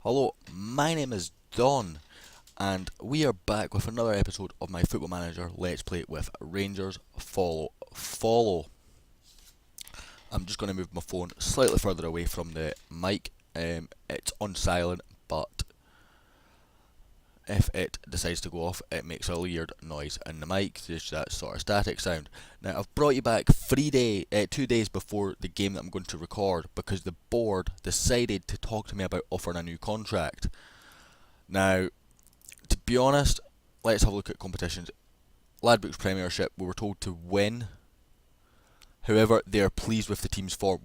Hello, my name is Don, and we are back with another episode of my Football Manager Let's Play with Rangers Follow. I'm just going to move my phone slightly further away from the mic. It's on silent, but if it decides to go off, it makes a weird noise in the mic, just that sort of static sound. Now, I've brought you back 2 days before the game that I'm going to record because the board decided to talk to me about offering a new contract. Now, to be honest, let's have a look at competitions. Ladbrokes Premiership, we were told to win. However, they are pleased with the team's form.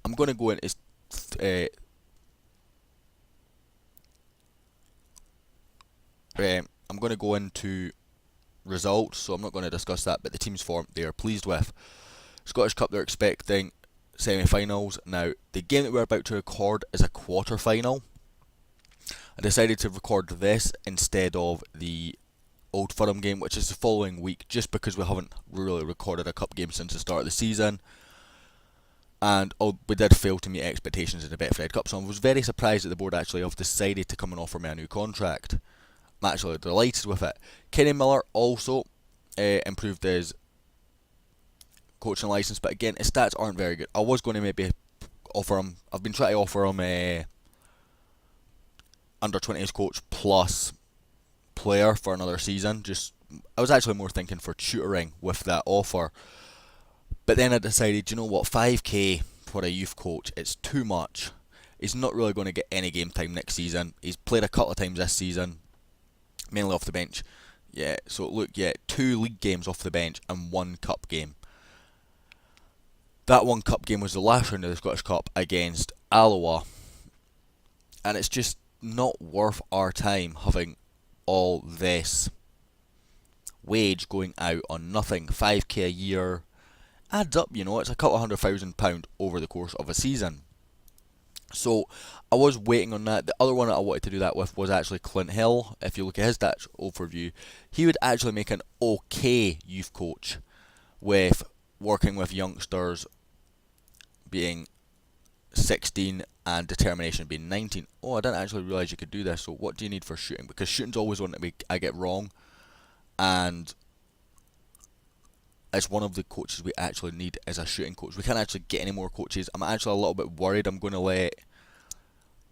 I'm going to go into I'm going to go into results, so I'm not going to discuss that. But the team's form, they are pleased with. Scottish Cup, they're expecting semi-finals. Now, the game that we're about to record is a quarter-final. I decided to record this instead of the Old Firm game, which is the following week, just because we haven't really recorded a cup game since the start of the season. And we did fail to meet expectations in the Betfred Cup, so I was very surprised that the board actually have decided to come and offer me a new contract. I'm actually delighted with it. Kenny Miller also improved his coaching licence, but again, his stats aren't very good. I was going to maybe offer him, I've been trying to offer him under 20s coach plus player for another season. I was actually more thinking for tutoring with that offer, but then I decided, you know what, 5k for a youth coach, it's too much. He's not really going to get any game time next season. He's played a couple of times this season, mainly off the bench. So look, 2 league games off the bench and 1 cup game. That 1 cup game was the last round of the Scottish Cup against Alloa, and it's just not worth our time having all this wage going out on nothing. 5k a year adds up, it's a couple of £100,000 over the course of a season. So I was waiting on that. The other one that I wanted to do that with was actually Clint Hill. If you look at his stats overview, he would actually make an okay youth coach with working with youngsters being 16 and determination being 19. Oh, I didn't actually realise you could do this. So what do you need for shooting? Because shooting's always one that I get wrong, and it's one of the coaches we actually need as a shooting coach. We can't actually get any more coaches. I'm actually a little bit worried I'm going to let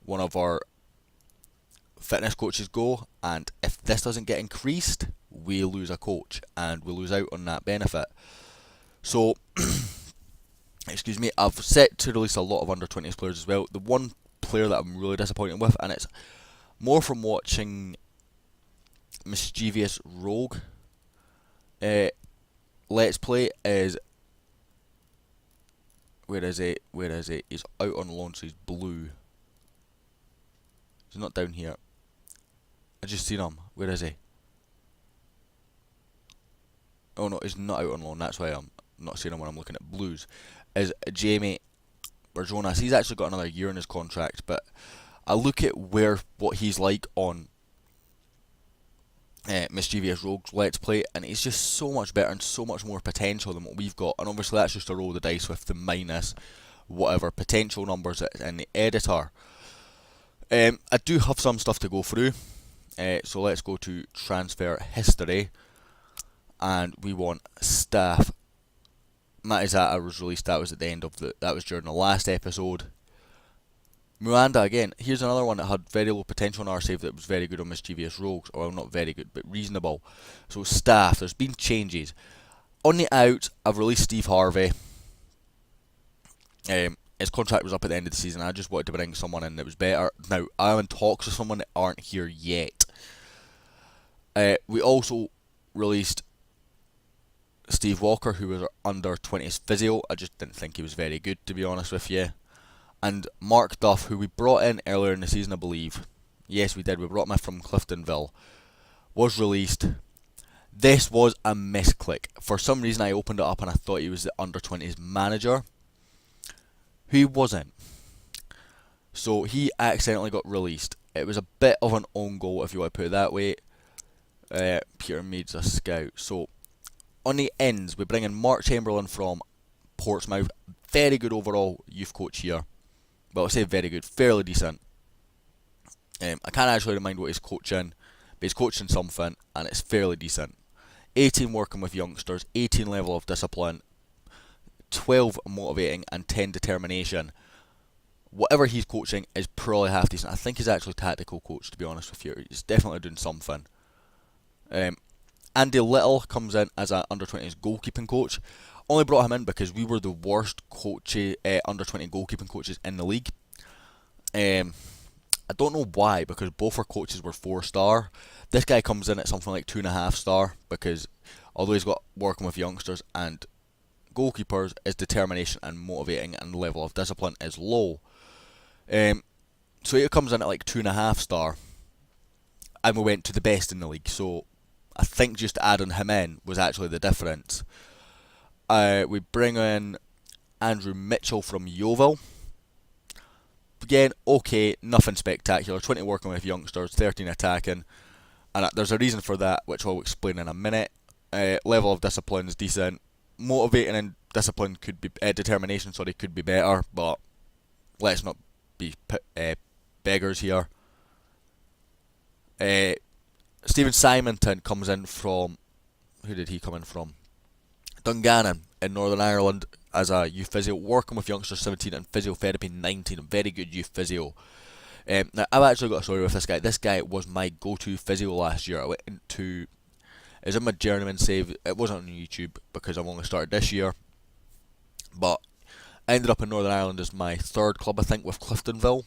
one of our fitness coaches go, and if this doesn't get increased, we lose a coach and we lose out on that benefit. So, excuse me, I've set to release a lot of under 20s players as well. The one player that I'm really disappointed with, and it's more from watching Mischievous Rogue Let's Play, is where is it? He's out on loan, so he's blue. He's not down here. I just seen him. Where is he? Oh no, he's not out on loan. That's why I'm not seeing him when I'm looking at blues. Is Jamie Burjonas. He's actually got another year in his contract, but I look at what he's like on Mischievous Rogues Let's Play, and he's just so much better and so much more potential than what we've got. And obviously that's just a roll of the dice with the minus whatever potential numbers in the editor. I do have some stuff to go through, so let's go to transfer history, and we want staff. Matizata was released. That was at the end of that was during the last episode. Miranda again. Here's another one that had very low potential in our save that was very good on Mischievous Rogues. Well, not very good, but reasonable. So staff, there's been changes. On the out, I've released Steve Harvey. His contract was up at the end of the season. I just wanted to bring someone in that was better. Now, I'm in talks with someone that aren't here yet. We also released Steve Walker, who was our under 20s physio. I just didn't think he was very good, to be honest with you. And Mark Duff, who we brought in earlier in the season, I believe. Yes, we did. We brought him from Cliftonville. Was released. This was a misclick. For some reason, I opened it up and I thought he was the under 20s manager. He wasn't. So he accidentally got released. It was a bit of an own goal, if you want to put it that way. Peter Mead's a scout. So on the ends, we bring in Mark Chamberlain from Portsmouth. Very good overall youth coach here. Well, I say very good, fairly decent. I can't actually remind what he's coaching, but he's coaching something, and it's fairly decent. 18 working with youngsters, 18 level of discipline, 12 motivating, and 10 determination. Whatever he's coaching is probably half decent. I think he's actually tactical coach, to be honest with you. He's definitely doing something. Andy Little comes in as an under-20s goalkeeping coach. Only brought him in because we were the worst under-20 goalkeeping coaches in the league. I don't know why, because both our coaches were 4-star. This guy comes in at something like 2.5-star because although he's got working with youngsters and goalkeepers, his determination and motivating and level of discipline is low. So he comes in at like 2.5-star, and we went to the best in the league. So I think just adding him in was actually the difference. We bring in Andrew Mitchell from Yeovil. Again, okay, nothing spectacular. 20 working with youngsters, 13 attacking, and there's a reason for that, which I'll explain in a minute. Level of discipline is decent. Motivating and discipline could be determination. Sorry, could be better, but let's not be beggars here. Stephen Simonton comes in from, who did he come in from? Dungannon in Northern Ireland as a youth physio, working with youngsters 17 and physiotherapy 19. Very good youth physio. Now I've actually got a story with this guy. This guy was my go-to physio last year. I went into, is in my journeyman save. It wasn't on YouTube because I've only started this year, but I ended up in Northern Ireland as my third club, I think, with Cliftonville.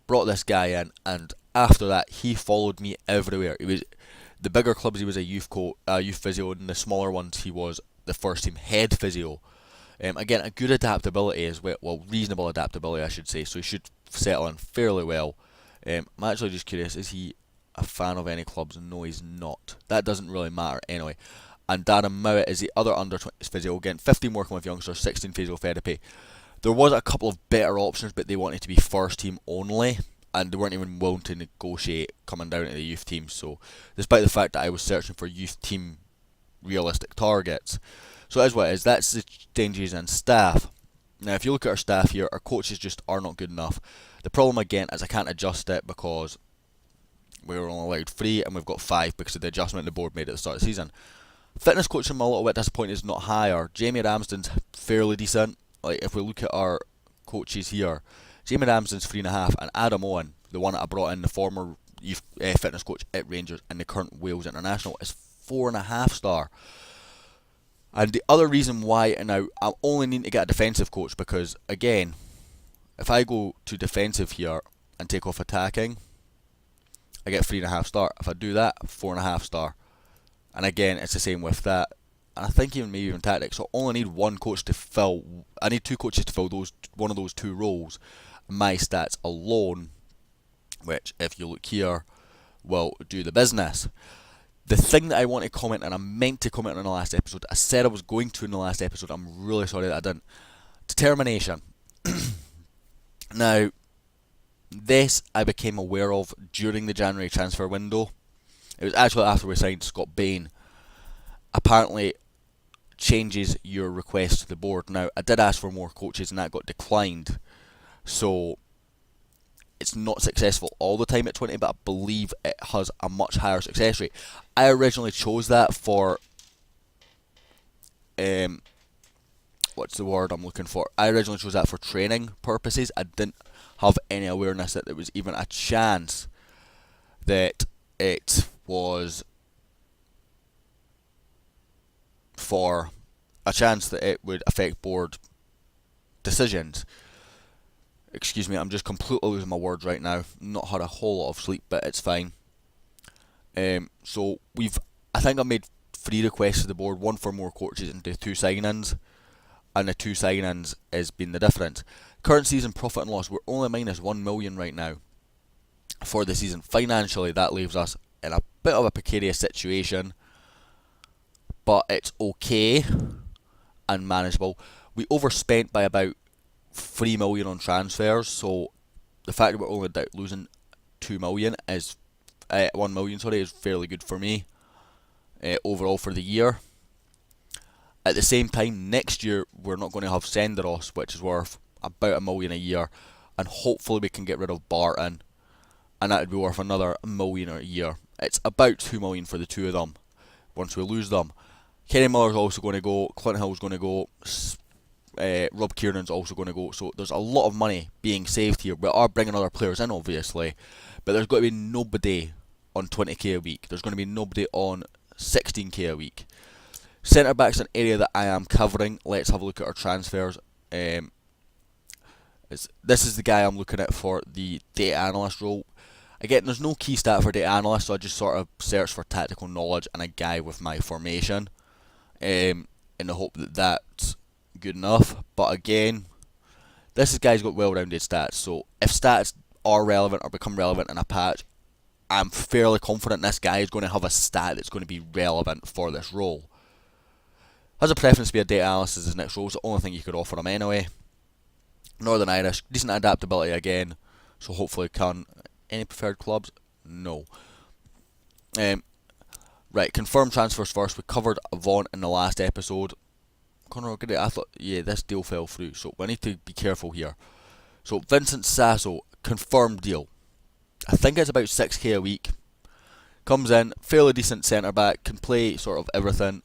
Brought this guy in, and after that he followed me everywhere. He was the bigger clubs, he was a youth physio, and the smaller ones he was the first team head physio. Again, a good adaptability as well, reasonable adaptability I should say, so he should settle in fairly well. I'm actually just curious, is he a fan of any clubs? No, he's not. That doesn't really matter anyway. And Darren Mowat is the other under-20s physio, again 15 working with youngsters, 16 physiotherapy. There was a couple of better options, but they wanted to be first team only, and they weren't even willing to negotiate coming down to the youth team. So despite the fact that I was searching for youth team realistic targets, so that's what it is. That's the changes in staff. Now if you look at our staff here, our coaches just are not good enough. The problem again is I can't adjust it because we were only allowed 3 and we've got 5 because of the adjustment the board made at the start of the season. Fitness coaching, I'm a little bit disappointed is not higher. Jamie Ramsden's fairly decent. Like if we look at our coaches here, Jamie Ramsden's 3.5, and Adam Owen, the one that I brought in, the former youth fitness coach at Rangers and the current Wales international, is 4.5-star. And the other reason why, now I'm only needing to get a defensive coach because again, if I go to defensive here and take off attacking, I get 3.5-star. If I do that, 4.5-star. And again, it's the same with that. And I think maybe even tactics. So I only need one coach to fill. I need 2 coaches to fill one of those 2 roles. My stats alone, which if you look here, will do the business. The thing that I want to comment, and I meant to comment on the last episode, I said I was going to in the last episode, I'm really sorry that I didn't. Determination. Now, this I became aware of during the January transfer window. It was actually after we signed Scott Bain. Apparently, changes your request to the board. Now, I did ask for more coaches and that got declined. So, it's not successful all the time at 20, but I believe it has a much higher success rate. I originally chose that for, what's the word I'm looking for? I originally chose that for training purposes. I didn't have any awareness that there was even a chance that it was for a chance that it would affect board decisions. Excuse me, I'm just completely losing my words right now. Not had a whole lot of sleep, but it's fine. So I think I've made 3 requests to the board, 1 for more coaches and 2 signings, and the 2 signings has been the difference. Current season profit and loss, we're only minus 1 million right now for the season. Financially, that leaves us in a bit of a precarious situation, but it's okay and manageable. We overspent by about 3 million on transfers, so the fact that we're only losing 2 million is 1 million, sorry, is fairly good for me overall for the year. At the same time, next year we're not going to have Senderos, which is worth about 1 million a year, and hopefully we can get rid of Barton and that would be worth another $1 million a year. It's about $2 million for the two of them once we lose them. Kenny Miller's also going to go, Clint Hill's going to go, Rob Kiernan's also going to go, so there's a lot of money being saved here. We are bringing other players in, obviously, but there's got to be nobody on 20k a week. There's going to be nobody on 16k a week. Centre back's an area that I am covering. Let's have a look at our transfers. This is the guy I'm looking at for the data analyst role. Again, there's no key stat for data analyst, so I just sort of search for tactical knowledge and a guy with my formation, in the hope that that's good enough. But again, this guy's got well-rounded stats, so if stats are relevant or become relevant in a patch, I'm fairly confident this guy is going to have a stat that's going to be relevant for this role. Has a preference to be a data analyst as his next role. It's the only thing you could offer him anyway. Northern Irish, decent adaptability again, so hopefully can. Any preferred clubs? No. Right, confirmed transfers first. We covered Vaughan in the last episode. Conor O'Grady, I thought, yeah, this deal fell through, so we need to be careful here. So Vincent Sasso, confirmed deal. I think it's about 6k a week. Comes in, fairly decent centre back, can play sort of everything.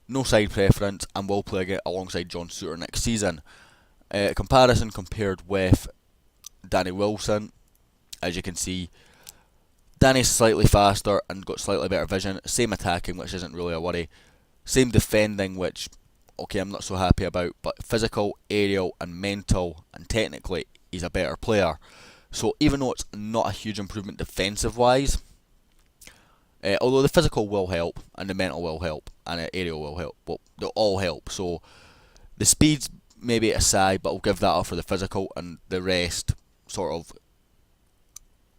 No side preference, and will play again alongside John Souttar next season. Comparison compared with Danny Wilson. As you can see, Danny's slightly faster and got slightly better vision. Same attacking, which isn't really a worry. Same defending, which, okay, I'm not so happy about. But physical, aerial and mental, and technically, he's a better player. So even though it's not a huge improvement defensive-wise, although the physical will help, and the mental will help, and the aerial will help, well, they'll all help. So the speed's maybe aside, but I'll give that up for the physical, and the rest sort of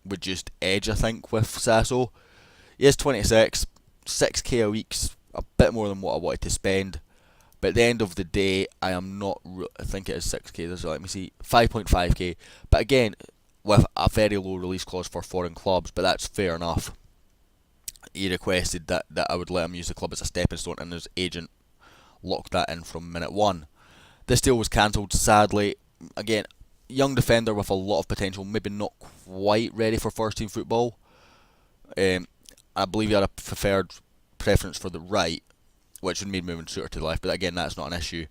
reduced edge, I think, with Sasso. He is 26, 6k a week's a bit more than what I wanted to spend, but at the end of the day, I am not, I think it is 6k, so let me see, 5.5k, but again, with a very low release clause for foreign clubs, but that's fair enough. He requested that I would let him use the club as a stepping stone, and his agent locked that in from minute one. This deal was cancelled, sadly. Again, young defender with a lot of potential, maybe not quite ready for first team football. I believe he had a preferred preference for the right, which would mean moving Souttar to the left, but again, that's not an issue.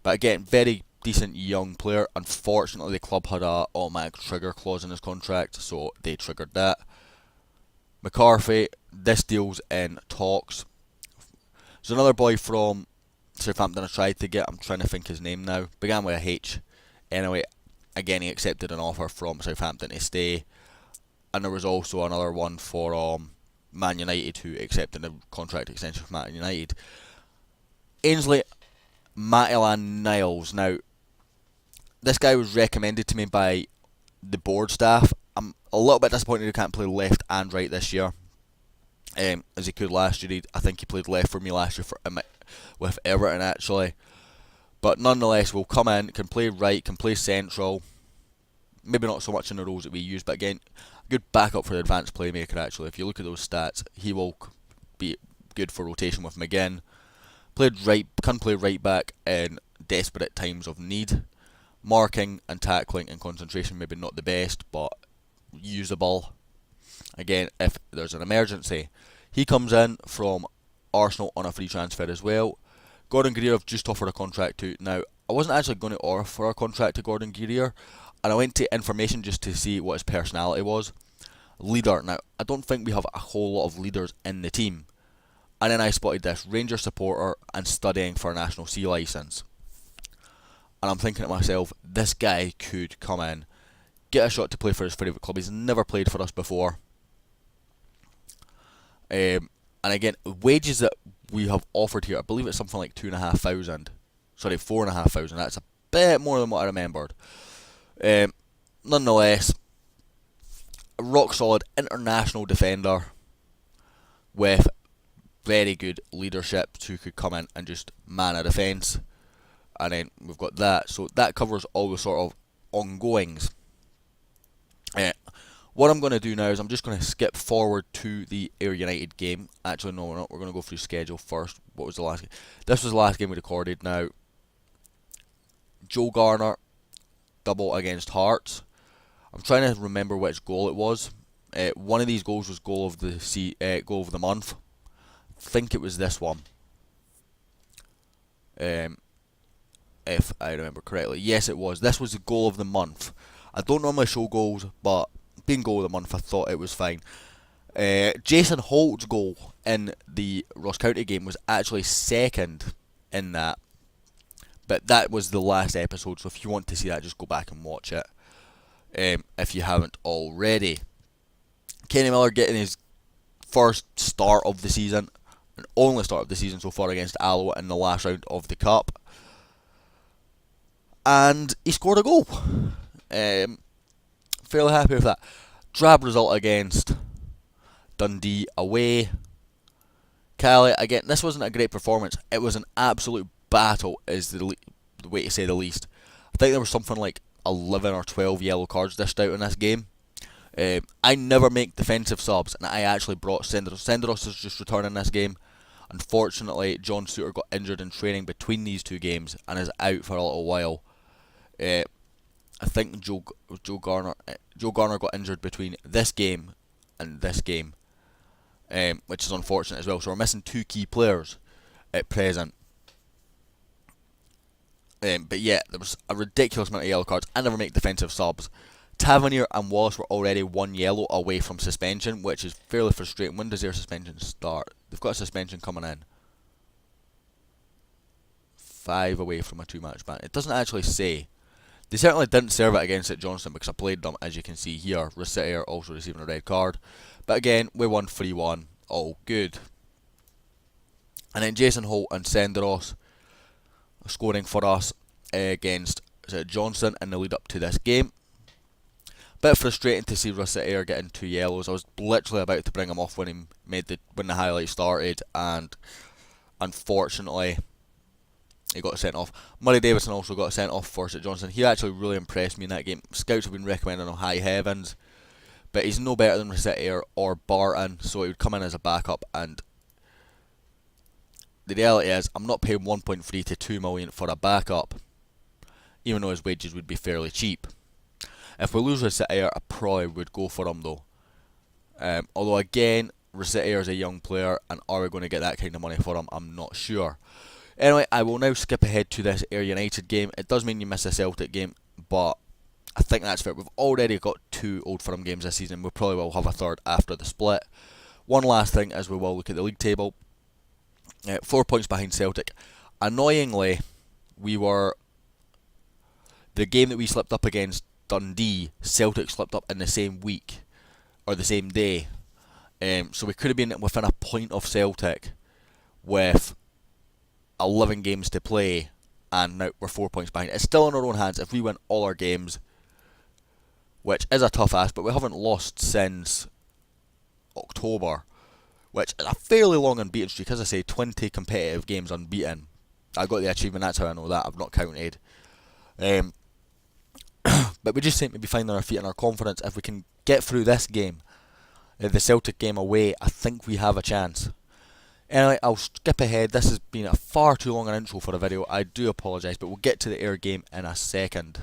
But again, very decent young player. Unfortunately, the club had a automatic trigger clause in his contract, so they triggered that. McCarthy, this deal's in talks. There's another boy from Southampton I tried to get, I'm trying to think his name now, began with a H. Anyway, again, he accepted an offer from Southampton to stay, and there was also another one for Man United who accepted a contract extension from Man United. Ainsley Maitland Niles. Now, this guy was recommended to me by the board staff. I'm a little bit disappointed he can't play left and right this year, as he could last year. I think he played left for me last year with Everton actually. But nonetheless, will come in, can play right, can play central. Maybe not so much in the roles that we use, but again, good backup for the advanced playmaker actually. If you look at those stats, he will be good for rotation with McGinn. Can play right back in desperate times of need. Marking and tackling and concentration, maybe not the best, but usable. Again, if there's an emergency. He comes in from Arsenal on a free transfer as well. Gordon Greer I've just offered a contract to. Now, I wasn't actually going to offer a contract to Gordon Greer, and I went to information just to see what his personality was. Leader. Now, I don't think we have a whole lot of leaders in the team. And then I spotted this, Ranger supporter and studying for a National C licence. And I'm thinking to myself, this guy could come in, get a shot to play for his favourite club. He's never played for us before. And again, wages that we have offered here, I believe it's something like 2,500. Sorry, 4,500. That's a bit more than what I remembered. Nonetheless, a rock solid international defender with very good leadership who could come in and just man a defence. And then we've got that. So that covers all the sort of ongoings. What I'm going to do now is I'm just going to skip forward to the Ayr United game. Actually, no, we're not. We're going to go through schedule first. What was the last game? This was the last game we recorded. Now, Joe Garner, double against Hearts. I'm trying to remember which goal it was. One of these goals was goal of the month. I think it was this one. If I remember correctly. Yes, it was. This was the goal of the month. I don't normally show goals, but being goal of the month, I thought it was fine. Jason Holt's goal in the Ross County game was actually second in that, but that was the last episode, so if you want to see that, just go back and watch it, if you haven't already. Kenny Miller getting his first start of the season, and only start of the season so far against Alloa in the last round of the Cup, and he scored a goal. Fairly happy with that. Drab result against Dundee away. Cali, again, this wasn't a great performance. It was an absolute battle, is the way to say the least. I think there was something like 11 or 12 yellow cards dished out in this game. I never make defensive subs, and I actually brought Senderos. Senderos is just returning this game. Unfortunately, John Suter got injured in training between these two games and is out for a little while. I think Joe Garner got injured between this game and this game, which is unfortunate as well. So we're missing two key players at present. But yeah, there was a ridiculous amount of yellow cards. I never make defensive subs. Tavernier and Wallace were already one yellow away from suspension, which is fairly frustrating. When does their suspension start? They've got a suspension coming in. 5 away from a 2-match ban. It doesn't actually say. They certainly didn't serve it against St Johnstone because I played them, as you can see here. Rossiter also receiving a red card. But again, we won 3-1. All good. And then Jason Holt and Senderos scoring for us against Johnson in the lead up to this game. Bit frustrating to see Rossiter getting 2 yellows. I was literally about to bring him off when the highlight started, and unfortunately he got sent off. Murray Davison also got sent off for St Johnstone. He actually really impressed me in that game. Scouts have been recommending him high heavens, but he's no better than Rossiter or Barton, so he would come in as a backup. And the reality is, I'm not paying 1.3 to 2 million for a backup, even though his wages would be fairly cheap. If we lose Rossiter, I probably would go for him though. Although again, Rossiter is a young player, and are we going to get that kind of money for him? I'm not sure. Anyway, I will now skip ahead to this Ayr United game. It does mean you miss a Celtic game, but I think that's fair. We've already got 2 Old Firm games this season. We probably will have a third after the split. One last thing as we will look at the league table. 4 points behind Celtic. Annoyingly, the game that we slipped up against Dundee, Celtic slipped up in the same week, or the same day. So we could have been within a point of Celtic with 11 games to play, and now we're 4 points behind. It's still in our own hands if we win all our games, which is a tough ask, but we haven't lost since October, which is a fairly long unbeaten streak. As I say, 20 competitive games unbeaten. I got the achievement, that's how I know that. I've not counted. But we just seem to be finding our feet and our confidence. If we can get through this game, the Celtic game away, I think we have a chance. Anyway, I'll skip ahead. This has been a far too long an intro for a video. I do apologise, but we'll get to the Ayr game in a second.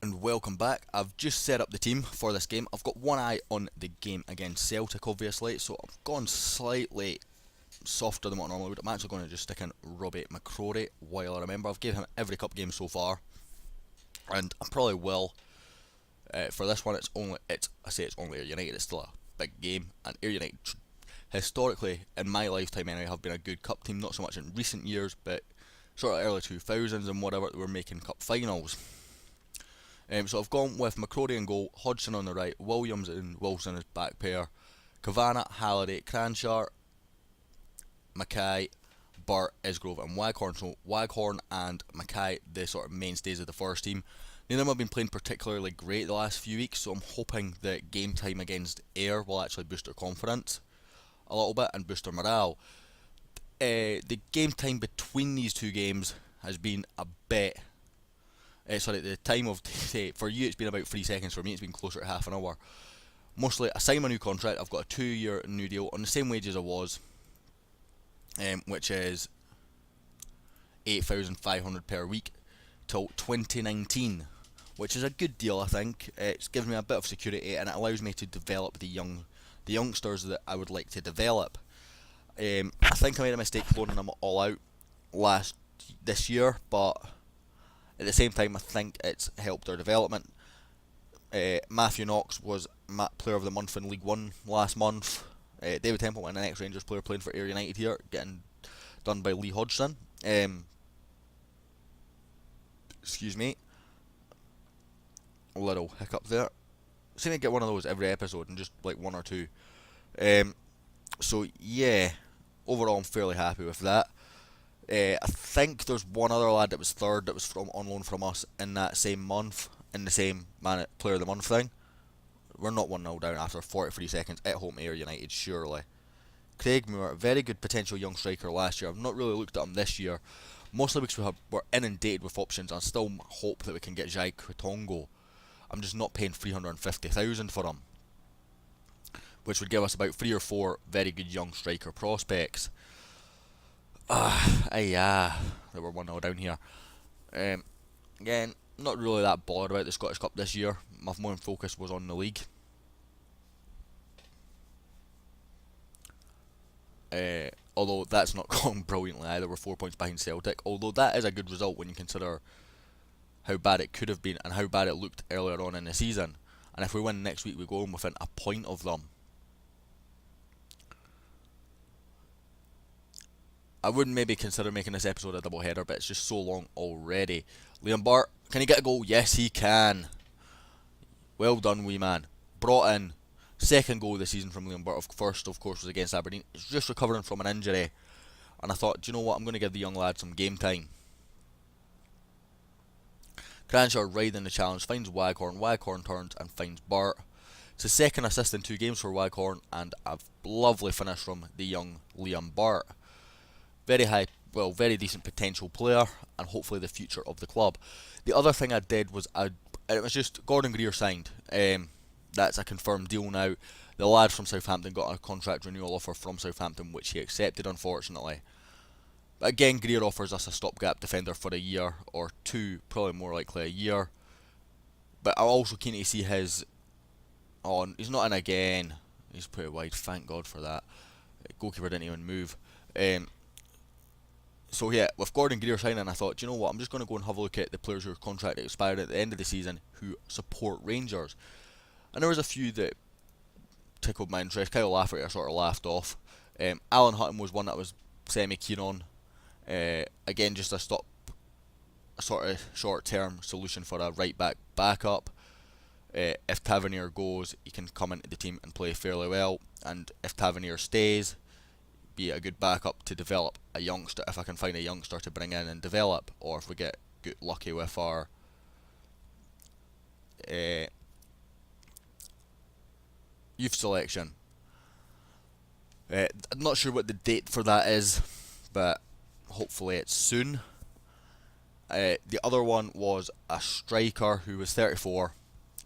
And welcome back. I've just set up the team for this game. I've got one eye on the game against Celtic, obviously, so I've gone slightly softer than what I normally would. I'm actually going to just stick in Robbie McCrory while I remember. I've given him every cup game so far, and I probably will. For this one, it's only Ayr United. It's still a big game, and Ayr United, historically, in my lifetime anyway, have been a good cup team. Not so much in recent years, but sort of early 2000s and whatever, they were making cup finals. So I've gone with McCrory in goal, Hodgson on the right, Williams and Wilson as back pair, Kavanagh, Halliday, Cranshaw, Mackay, Burt, Isgrove and Waghorn. So Waghorn and Mackay, the sort of mainstays of the first team. Neither of them have been playing particularly great the last few weeks, so I'm hoping that game time against Ayr will actually boost their confidence a little bit and boost their morale. The game time between these two games has been a bit... the time of day, for you it's been about 3 seconds, for me it's been closer to half an hour. Mostly, I signed my new contract, I've got a 2-year new deal on the same wage as I was, which is 8,500 per week, till 2019, which is a good deal, I think. It's gives me a bit of security, and it allows me to develop the youngsters that I would like to develop. I think I made a mistake loaning them all out this year, but at the same time, I think it's helped their development. Matthew Knox was Player of the Month in League One last month. David Templeton, an ex-Rangers player playing for Ayr United here, getting done by Lee Hodgson. Excuse me. A little hiccup there. Seem to get one of those every episode, and just like one or two. So yeah, overall I'm fairly happy with that. I think there's one other lad that was third that was on loan from us in that same month, in the same Player of the Month thing. We're not 1-0 down after 43 seconds at home Ayr United, surely. Craig Moore, very good potential young striker last year. I've not really looked at him this year, mostly because we're inundated with options. I still hope that we can get Jai Kwetongo. I'm just not paying 350,000 for him, which would give us about 3 or 4 very good young striker prospects. That we're 1-0 down here. Again, not really that bothered about the Scottish Cup this year. My main focus was on the league. Although that's not going brilliantly either. We're 4 points behind Celtic. Although that is a good result when you consider how bad it could have been and how bad it looked earlier on in the season. And if we win next week, we go in within a point of them. I would maybe consider making this episode a double header, but it's just so long already. Liam Bart, can he get a goal? Yes, he can. Well done, wee man. Brought in. Second goal of the season from Liam Bart. First, of course, was against Aberdeen. He's just recovering from an injury. And I thought, do you know what? I'm going to give the young lad some game time. Cranshaw riding the challenge, finds Waghorn. Waghorn turns and finds Bart. It's his second assist in 2 games for Waghorn, and a lovely finish from the young Liam Bart. Very decent potential player, and hopefully the future of the club. The other thing I did was it was just Gordon Greer signed. That's a confirmed deal now. The lad from Southampton got a contract renewal offer from Southampton, which he accepted, unfortunately. But again, Greer offers us a stopgap defender for a year or 2, probably more likely a year. But I'm also keen to see his on. He's not in again. He's pretty wide. Thank God for that. Goalkeeper didn't even move. So yeah, with Gordon Greer signing, I thought, do you know what? I'm just going to go and have a look at the players whose contract expired at the end of the season who support Rangers. And there was a few that tickled my interest. Kyle Lafferty I sort of laughed off. Alan Hutton was one that I was semi-keen on. Again, just a sort of short-term solution for a right-back backup. If Tavernier goes, he can come into the team and play fairly well. And if Tavernier stays, be a good backup to develop a youngster, if I can find a youngster to bring in and develop, or if we get lucky with our youth selection. I'm not sure what the date for that is, but hopefully it's soon. The other one was a striker who was 34,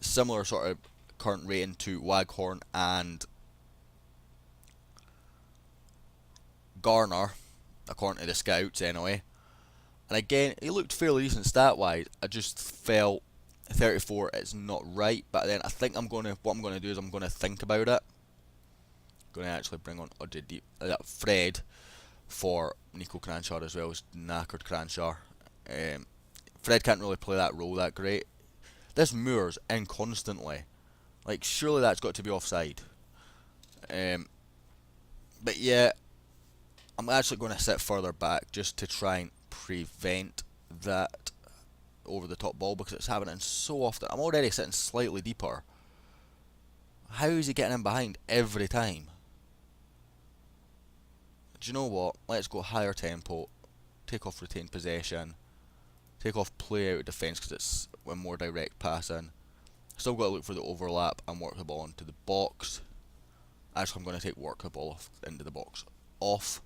similar sort of current rating to Waghorn and Garner, according to the scouts anyway. And again, he looked fairly decent stat wise. I just felt 34 is not right, but then I think what I'm going to do is I'm going to think about it. I'm going to actually bring on Fred for Nico Cranshaw as well as knackered Cranshaw. Fred can't really play that role that great. This Moore's in constantly. Like, surely that's got to be offside. But yeah, I'm actually going to sit further back just to try and prevent that over the top ball, because it's happening so often. I'm already sitting slightly deeper. How is he getting in behind every time? Do you know what? Let's go higher tempo. Take off retained possession. Take off play out of defence because it's a more direct passing. Still got to look for the overlap and work the ball into the box. Actually, I'm going to take work the ball into the box off,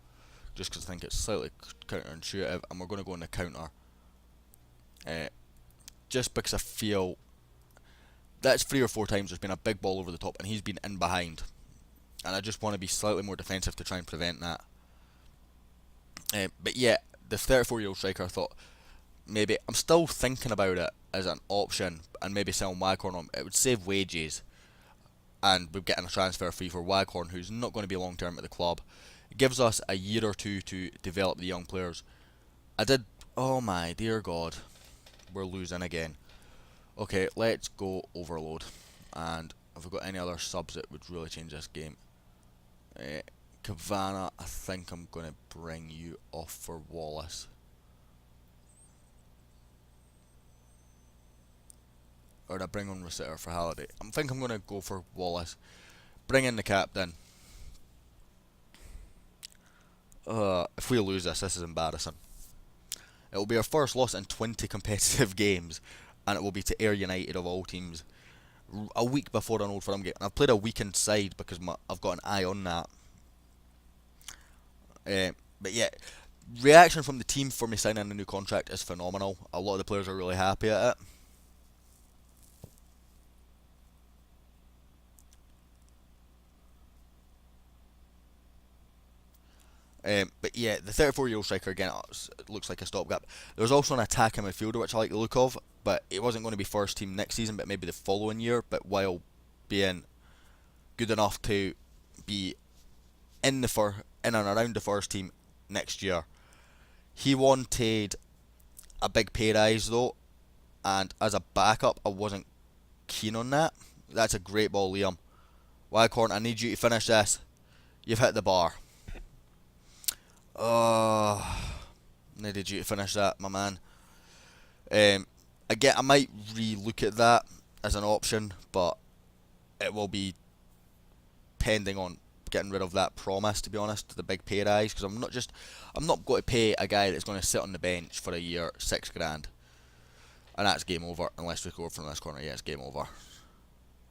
just because I think it's slightly counterintuitive, and we're going to go on the counter. Just because I feel that's 3 or 4 times there's been a big ball over the top and he's been in behind, and I just want to be slightly more defensive to try and prevent that. But yeah, the 34-year-old striker, I thought maybe I'm still thinking about it as an option, and maybe selling Waghorn on. It would save wages, and we're getting a transfer fee for Waghorn, who's not going to be long term at the club. It gives us a year or two to develop the young players. I did. Oh my dear God, we're losing again. Okay, let's go overload. And have we got any other subs that would really change this game? Kavana, I think I'm going to bring you off for Wallace. Or did I bring on Rosetta for Halliday? I think I'm going to go for Wallace. Bring in the captain. If we lose this is embarrassing. It will be our first loss in 20 competitive games, and it will be to Ayr United of all teams. A week before an Old Firm game. And I've played a weekend side because I've got an eye on that. But yeah, reaction from the team for me signing a new contract is phenomenal. A lot of the players are really happy at it. But yeah, the 34-year-old striker, again, it looks like a stopgap. There's also an attacking midfielder which I like the look of, but it wasn't going to be first team next season, but maybe the following year. But while being good enough to be in and around the first team next year, he wanted a big pay rise though, and as a backup, I wasn't keen on that. That's a great ball, Liam. Waghorn, I need you to finish this. You've hit the bar. Needed you to finish that, my man. Again, I might re-look at that as an option, but it will be pending on getting rid of that promise, to be honest, the big pay rise, because I'm not going to pay a guy that's going to sit on the bench for a year £6,000, and that's game over unless we score from this corner. Yeah, it's game over.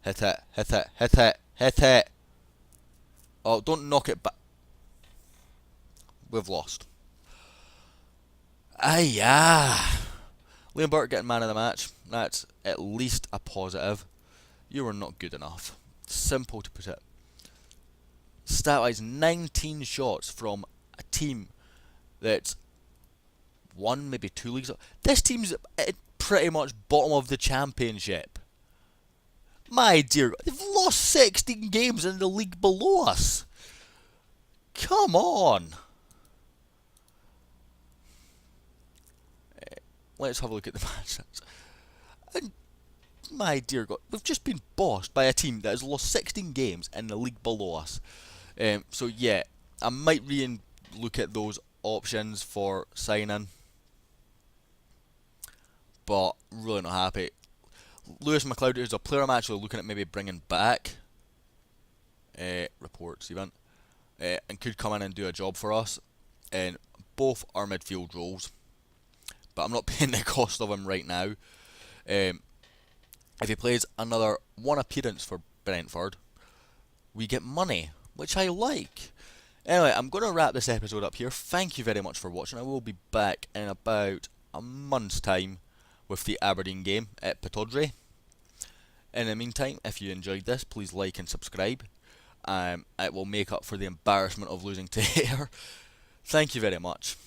Hit it, hit it, hit it, hit it. Oh, don't knock it back. We've lost. Yeah. Liam Burke getting man of the match. That's at least a positive. You were not good enough. Simple to put it. Stat-wise, 19 shots from a team that's won maybe 2 leagues. This team's at pretty much bottom of the championship. My dear God, they've lost 16 games in the league below us. Come on. Let's have a look at the matches. And my dear God, we've just been bossed by a team that has lost 16 games in the league below us. So yeah, I might look at those options for signing, but really not happy. Lewis McLeod is a player I'm actually looking at maybe bringing back. Reports even, and could come in and do a job for us in both our midfield roles. But I'm not paying the cost of him right now. If he plays another one appearance for Brentford, we get money, which I like. Anyway, I'm going to wrap this episode up here. Thank you very much for watching. I will be back in about a month's time with the Aberdeen game at Pittodrie. In the meantime, if you enjoyed this, please like and subscribe. It will make up for the embarrassment of losing to Ayr. Thank you very much.